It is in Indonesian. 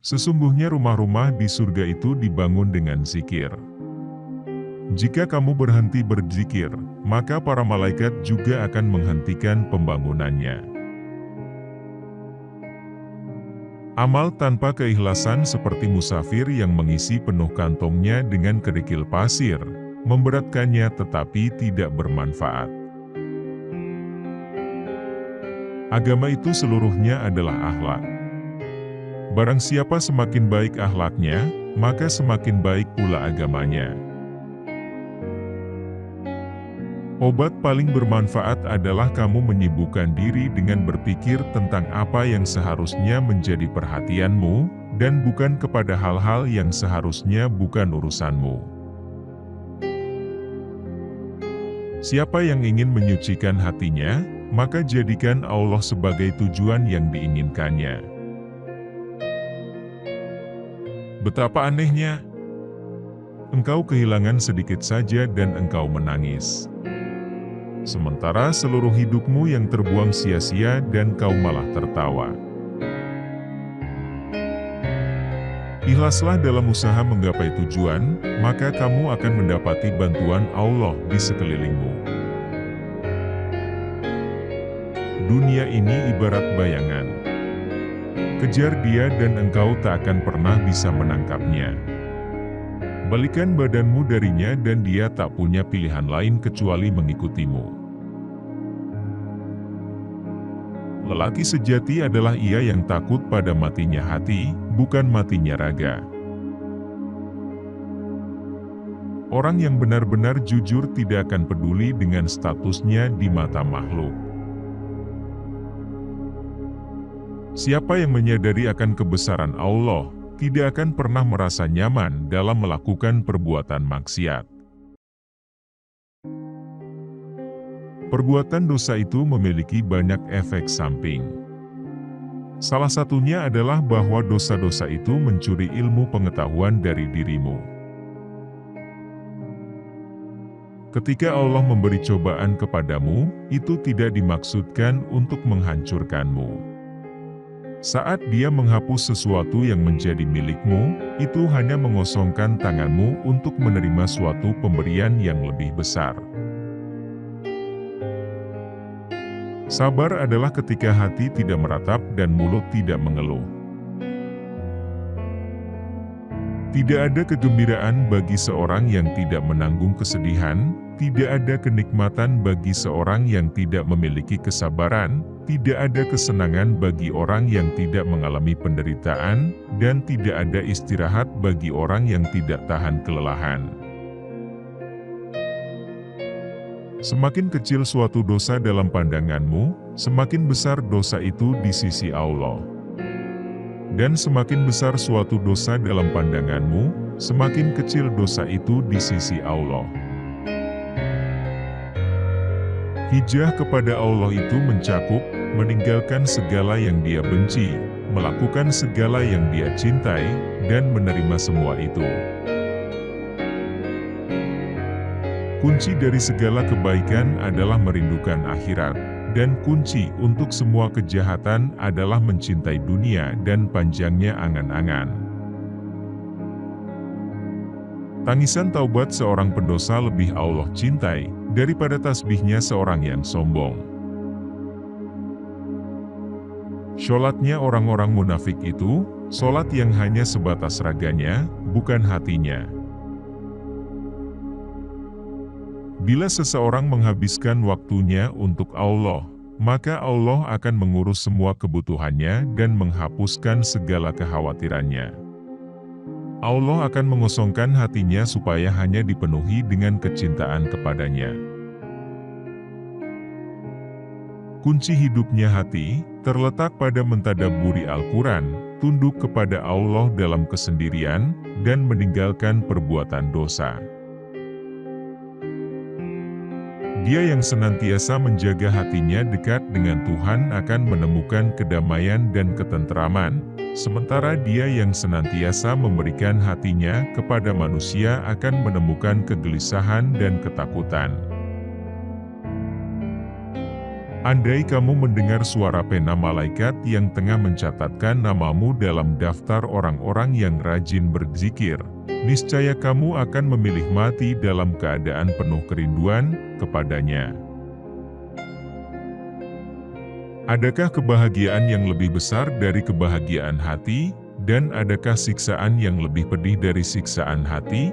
Sesungguhnya rumah-rumah di surga itu dibangun dengan zikir. Jika kamu berhenti berzikir, maka para malaikat juga akan menghentikan pembangunannya. Amal tanpa keikhlasan seperti musafir yang mengisi penuh kantongnya dengan kerikil pasir, memberatkannya tetapi tidak bermanfaat. Agama itu seluruhnya adalah akhlak. Barang siapa semakin baik akhlaknya, maka semakin baik pula agamanya. Obat paling bermanfaat adalah kamu menyibukkan diri dengan berpikir tentang apa yang seharusnya menjadi perhatianmu, dan bukan kepada hal-hal yang seharusnya bukan urusanmu. Siapa yang ingin menyucikan hatinya, maka jadikan Allah sebagai tujuan yang diinginkannya. Betapa anehnya! Engkau kehilangan sedikit saja dan engkau menangis. Sementara seluruh hidupmu yang terbuang sia-sia dan kau malah tertawa. Ikhlaslah dalam usaha menggapai tujuan, maka kamu akan mendapati bantuan Allah di sekelilingmu. Dunia ini ibarat bayangan. Kejar dia dan engkau tak akan pernah bisa menangkapnya. Balikan badanmu darinya dan dia tak punya pilihan lain kecuali mengikutimu. Lelaki sejati adalah ia yang takut pada matinya hati, bukan matinya raga. Orang yang benar-benar jujur tidak akan peduli dengan statusnya di mata makhluk. Siapa yang menyadari akan kebesaran Allah, tidak akan pernah merasa nyaman dalam melakukan perbuatan maksiat. Perbuatan dosa itu memiliki banyak efek samping. Salah satunya adalah bahwa dosa-dosa itu mencuri ilmu pengetahuan dari dirimu. Ketika Allah memberi cobaan kepadamu, itu tidak dimaksudkan untuk menghancurkanmu. Saat Dia menghapus sesuatu yang menjadi milikmu, itu hanya mengosongkan tanganmu untuk menerima suatu pemberian yang lebih besar. Sabar adalah ketika hati tidak meratap dan mulut tidak mengeluh. Tidak ada kegembiraan bagi seorang yang tidak menanggung kesedihan, tidak ada kenikmatan bagi seorang yang tidak memiliki kesabaran, tidak ada kesenangan bagi orang yang tidak mengalami penderitaan, dan tidak ada istirahat bagi orang yang tidak tahan kelelahan. Semakin kecil suatu dosa dalam pandanganmu, semakin besar dosa itu di sisi Allah. Dan semakin besar suatu dosa dalam pandanganmu, semakin kecil dosa itu di sisi Allah. Hijrah kepada Allah itu mencakup, meninggalkan segala yang Dia benci, melakukan segala yang Dia cintai, dan menerima semua itu. Kunci dari segala kebaikan adalah merindukan akhirat, dan kunci untuk semua kejahatan adalah mencintai dunia dan panjangnya angan-angan. Tangisan taubat seorang pendosa lebih Allah cintai, daripada tasbihnya seorang yang sombong. Sholatnya orang-orang munafik itu, sholat yang hanya sebatas raganya, bukan hatinya. Bila seseorang menghabiskan waktunya untuk Allah, maka Allah akan mengurus semua kebutuhannya dan menghapuskan segala kekhawatirannya. Allah akan mengosongkan hatinya supaya hanya dipenuhi dengan kecintaan kepadanya. Kunci hidupnya hati, terletak pada mentadabburi Al-Quran, tunduk kepada Allah dalam kesendirian, dan meninggalkan perbuatan dosa. Dia yang senantiasa menjaga hatinya dekat dengan Tuhan akan menemukan kedamaian dan ketenteraman, sementara dia yang senantiasa memberikan hatinya kepada manusia akan menemukan kegelisahan dan ketakutan. Andai kamu mendengar suara pena malaikat yang tengah mencatatkan namamu dalam daftar orang-orang yang rajin berzikir, niscaya kamu akan memilih mati dalam keadaan penuh kerinduan kepadanya. Adakah kebahagiaan yang lebih besar dari kebahagiaan hati, dan adakah siksaan yang lebih pedih dari siksaan hati?